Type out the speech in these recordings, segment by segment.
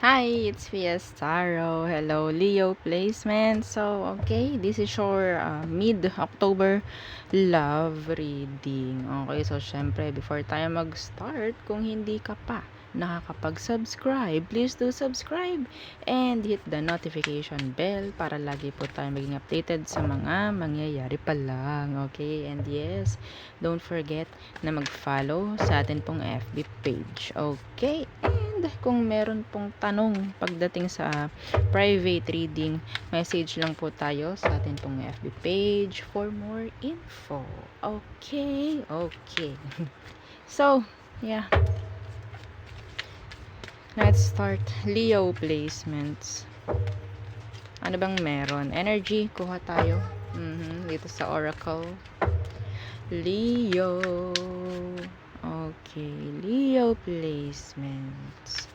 Hi, it's Fiestaro. Hello, Leo placement. So, okay, this is your mid-October love reading. Okay, so syempre, before tayo mag-start, kung hindi ka pa nakakapag-subscribe, please do subscribe and hit the notification bell para lagi po tayo maging updated sa mga mangyayari pa lang. Okay, and yes, don't forget na mag-follow sa atin pong FB page. Okay, and kung meron pong tanong pagdating sa private reading, message lang po tayo sa atin pong FB page for more info. Okay, okay. So, yeah. Let's start. Leo placements. Ano bang meron? Energy, kuha tayo. Dito sa Oracle. Leo. Okay, Leo placements.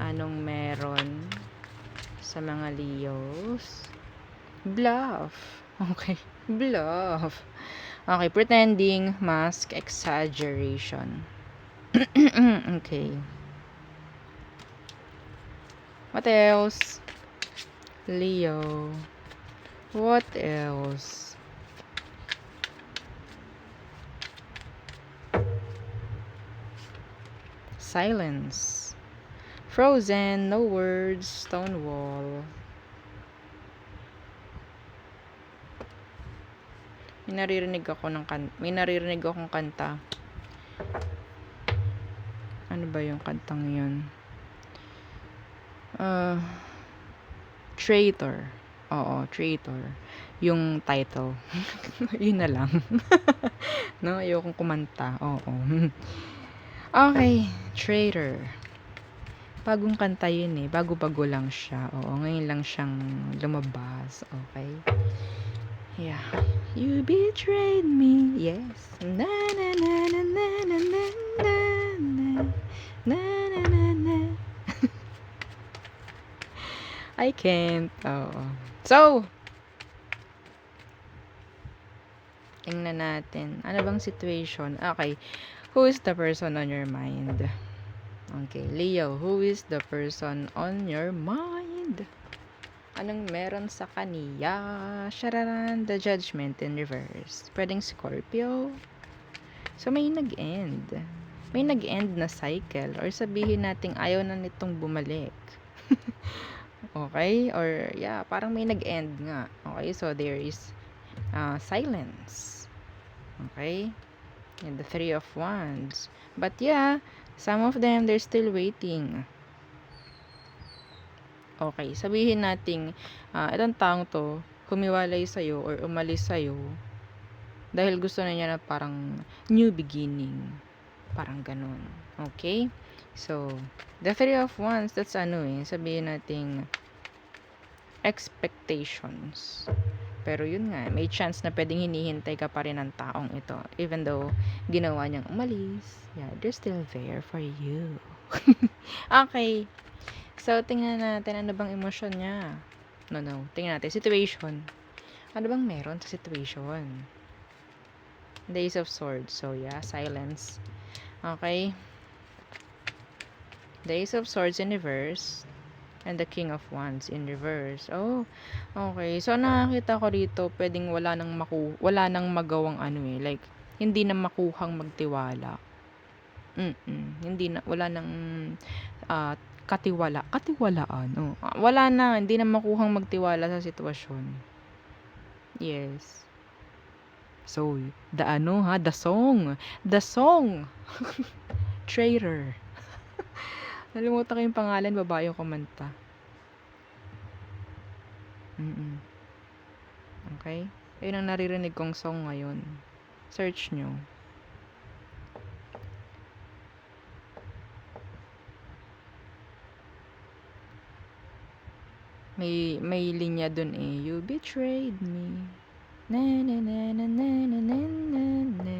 Anong meron sa mga Leos? Bluff. Okay, bluff. Okay, pretending, mask, exaggeration. Okay. What else? Leo. What else? Silence. Frozen, no words, stone wall. May naririnig akong kanta. Ano ba yung kantang yun? Traitor. Oo, Traitor. Yung title. Yun na lang. No, ayokong kumanta. Oo. Okay, Traitor. Bagong kanta yun eh. Bago-bago lang siya. Oo, ngayon lang siyang lumabas. Okay. Yeah. You betrayed me. Yes. Na na na na na na na na na na na na. I can't. Oo. So, tingnan natin. Ano bang situation? Okay. Who is the person on your mind? Okay. Leo, who is the person on your mind? Anong meron sa kaniya? Shararan, the judgment in reverse. Pwedeng Scorpio. So, may nag-end. May nag-end na cycle. Or sabihin nating ayaw na nitong bumalik. Okay? Or, yeah, parang may nag-end nga. Okay? So, there is silence. Okay? And the Three of Wands. But, yeah, some of them, they're still waiting. Okay, sabihin nating itong taong to humiwalay sa'yo or umalis sa'yo dahil gusto na niya na parang new beginning. Parang ganun. Okay? So, the Three of Wands, that's sabihin nating expectations. Pero yun nga, may chance na pwedeng hinihintay ka pa rin ng taong ito. Even though ginawa niyang umalis, yeah, they're still there for you. Okay. So, tingnan natin ano bang emosyon niya. No. Tingnan natin. Situation. Ano bang meron sa situation? Days of Swords. So, yeah. Silence. Okay. Days of Swords in reverse. And the King of Wands in reverse. Oh, okay. So, nakakita ko rito, pwedeng wala nang magawang like, hindi na makuhang magtiwala. Hindi na, wala nang katiwalaan. Oh. Wala na, hindi na makuhang magtiwala sa sitwasyon. Yes. So, the song. The song. Traitor. Nalimutan ko yung pangalan, babae yung kumanta. Okay? Ayun ang naririnig kong song ngayon. Search nyo. May linya dun eh. You betrayed me. Na na na na na na na na na.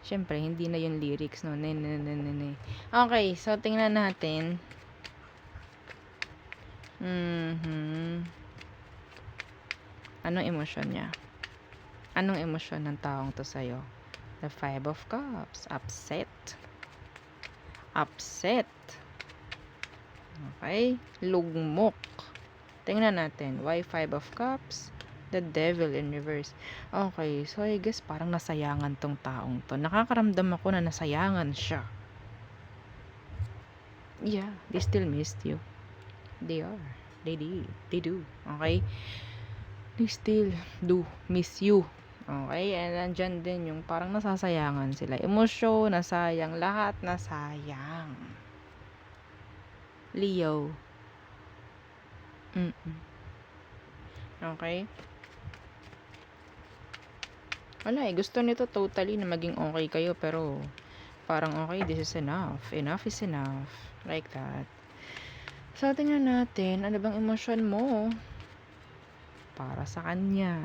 Siyempre, hindi na yung lyrics, no? Na na na na na. Okay, so tingnan natin. Anong emosyon niya? Anong emosyon ng taong to sa'yo? The Five of Cups. Upset. Okay? Lugmok. Tingnan natin. Why 5 of Cups? The Devil in reverse. Okay, so I guess parang nasayangan tong taong to. Nakakaramdam ako na nasayangan siya. Yeah, they still missed you. They are. They did. They do. Okay? They still do miss you. Okay? And nandyan din yung parang nasasayangan sila. Emosyon, nasayang. Lahat nasayang. Leo. Okay? Wala eh. Gusto nito totally na maging okay kayo. Pero parang okay, this is enough. Enough is enough. Like that. So, tingnan natin. Ano bang emosyon mo para sa kanya?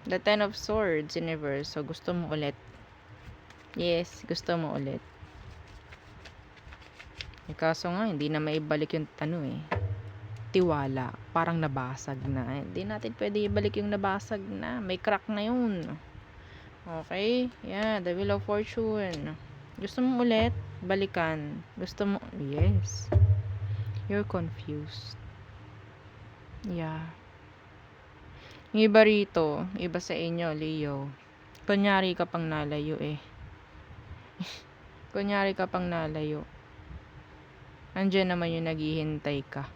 The Ten of Swords in reverse. So, gusto mo ulit. Yes, gusto mo ulit. Eh, kaso nga, hindi na maibalik yung tiwala. Parang nabasag na. Hindi natin pwede ibalik yung nabasag na. May crack na yun. Okay? Yeah, the Wheel of Fortune. Gusto mo ulit? Balikan. Gusto mo? Yes. You're confused. Yeah. Yung iba rito, iba sa inyo, Leo. Kunyari ka pang nalayo eh. Kunyari ka pang nalayo. Andiyan naman yung naghihintay ka.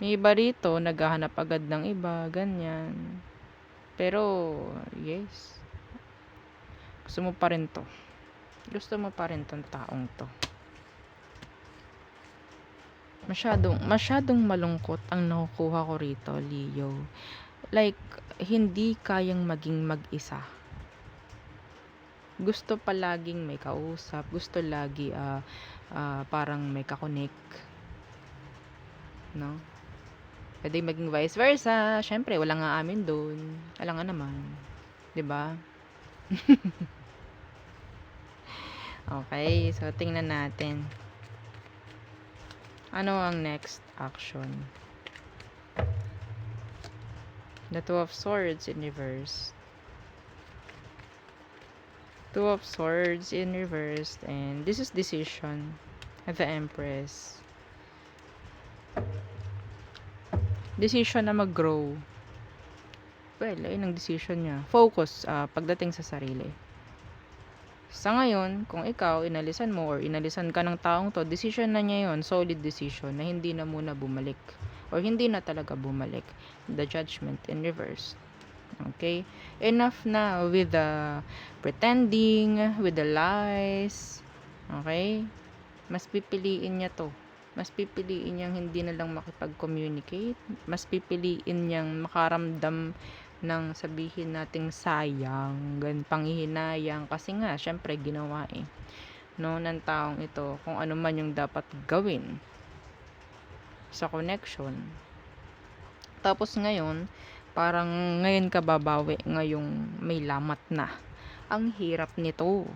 May iba rito, naghahanap agad ng iba, ganyan. Pero, yes. Gusto mo pa rin to. Gusto mo pa rin tong taong to. Masyadong malungkot ang nakukuha ko rito, Leo. Like, hindi kayang maging mag-isa. Gusto palaging may kausap. Gusto lagi, parang may kakonek. No? Pwede maging vice versa. Syempre, wala nga amin doon. Alam nga naman. 'Di ba? Okay, so tingnan natin. Ano ang next action? The Two of Swords in reverse. Two of Swords in reverse. And this is decision. The Empress. Decision na mag-grow. Well, ayun ang decision niya. Focus pagdating sa sarili. Sa ngayon, kung ikaw, inalisan mo or inalisan ka ng taong to, decision na niya yun, solid decision na hindi na muna bumalik. Or hindi na talaga bumalik. The Judgment in reverse. Okay? Enough na with the pretending, with the lies. Okay? Mas pipiliin niya to. Mas pipiliin niyang hindi na lang makipag-communicate. Mas pipiliin niyang makaramdam ng sabihin nating sayang, panghihinayang, kasi nga syempre ginawa no ng taong ito kung ano man yung dapat gawin sa connection. Tapos ngayon, parang ngayon ka babawi, ngayong may lamat na. Ang hirap nito.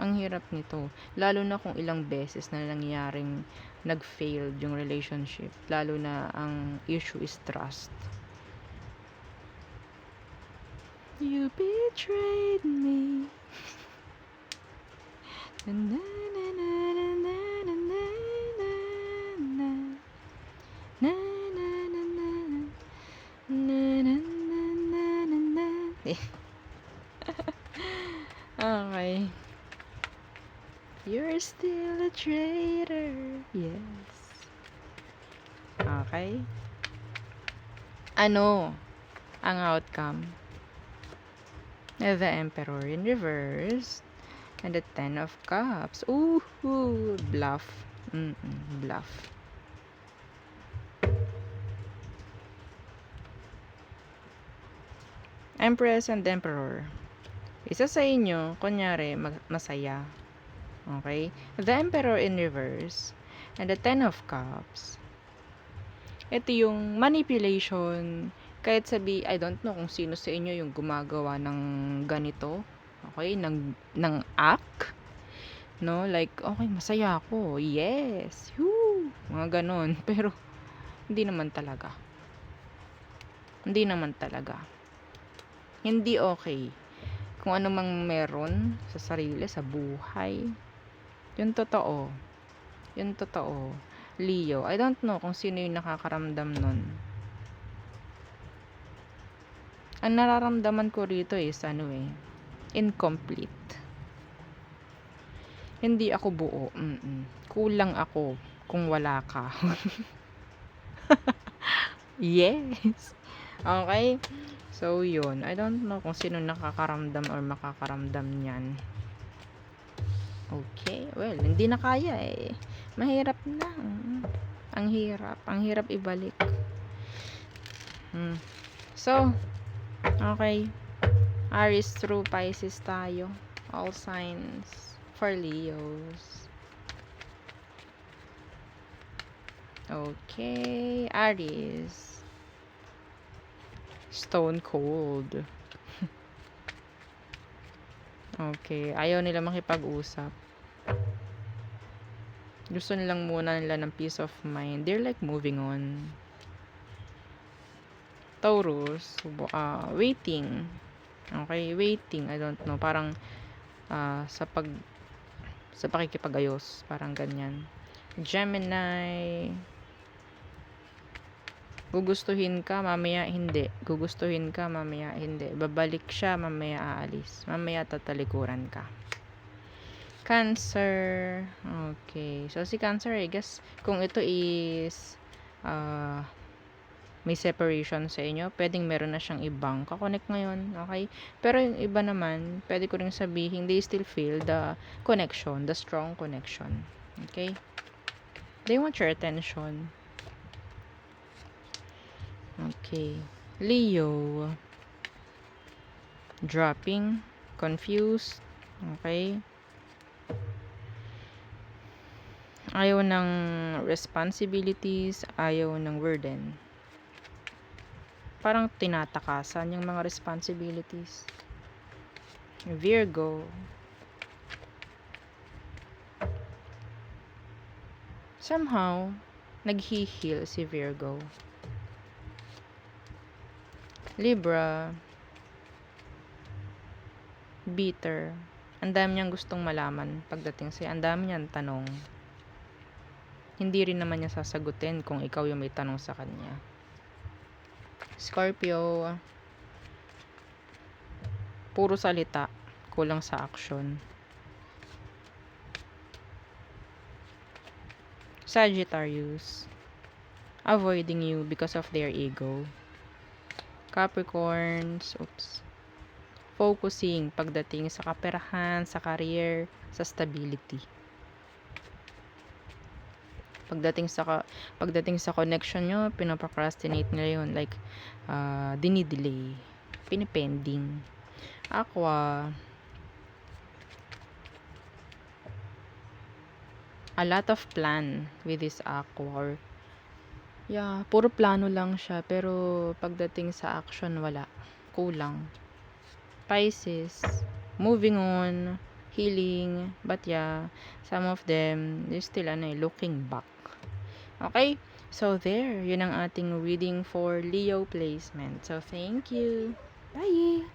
Ang hirap nito. Lalo na kung ilang beses na nangyaring nag-failed yung relationship. Lalo na ang issue is trust. You betrayed me. Na na na na na na na na na na na na na na. Okay. You're still a traitor. Yes. Okay. Ano ang outcome? The Emperor in reverse. And the Ten of Cups. Ooh, bluff. Bluff. Empress and Emperor. Isa sa inyo, kunyari, masaya. Okay? The Emperor in reverse. And the Ten of Cups. Ito yung manipulation. Kahit I don't know kung sino sa inyo yung gumagawa ng ganito. Okay? Ng act. No? Like, okay, masaya ako. Yes. Woo! Mga ganon. Pero, hindi naman talaga. Hindi naman talaga. Hindi okay. Kung ano mang meron sa sarili, sa buhay. Yung totoo. Yung totoo. Leo. I don't know kung sino yung nakakaramdam nun. Ang nararamdaman ko rito is incomplete. Hindi ako buo. Kulang ako kung wala ka. Yes. Okay? So, yun. I don't know kung sino nakakaramdam or makakaramdam niyan. Okay. Well, hindi na kaya eh. Mahirap na. Ang hirap. Ang hirap ibalik. So, okay. Aries through Pisces tayo. All signs for Leos. Okay. Aries. Stone cold. Okay. Ayaw nila makipag-usap. Gusto nilang muna nila ng peace of mind. They're like moving on. Taurus. Waiting. Okay. Waiting. I don't know. Parang sa pakikipag-ayos. Parang ganyan. Gemini. Gugustuhin ka, mamaya hindi. Gugustuhin ka, mamaya hindi. Babalik siya, mamaya aalis. Mamaya tatalikuran ka. Cancer. Okay. So, si Cancer, I guess, kung ito is may separation sa inyo, pwedeng meron na siyang ibang kakonect ngayon. Okay? Pero yung iba naman, pwede ko rin sabihin, they still feel the connection, the strong connection. Okay? They want your attention. Okay. Leo. Dropping. Confused. Okay. Ayaw ng responsibilities. Ayaw ng burden. Parang tinatakasan yung mga responsibilities. Virgo. Somehow, nag-heal si Virgo. Libra. Bitter. Ang dami niyang gustong malaman pagdating sa'yo. Ang dami niyang tanong. Hindi rin naman niya sasagutin kung ikaw yung may tanong sa kanya. Scorpio. Puro salita. Kulang sa action. Sagittarius. Avoiding you because of their ego. Capricorns. Focusing pagdating sa kaperahan, sa career, sa stability. Pagdating sa connection nyo, pinaprocrastinate nila yun. Like, dinidelay. Pinipending. Aqua. A lot of plan with this Aqua. Yeah, puro plano lang siya. Pero pagdating sa action, wala. Kulang. Pisces, moving on, healing, but yeah, some of them, they're still looking back. Okay? So there, yun ang ating reading for Leo placement. So thank you. Bye!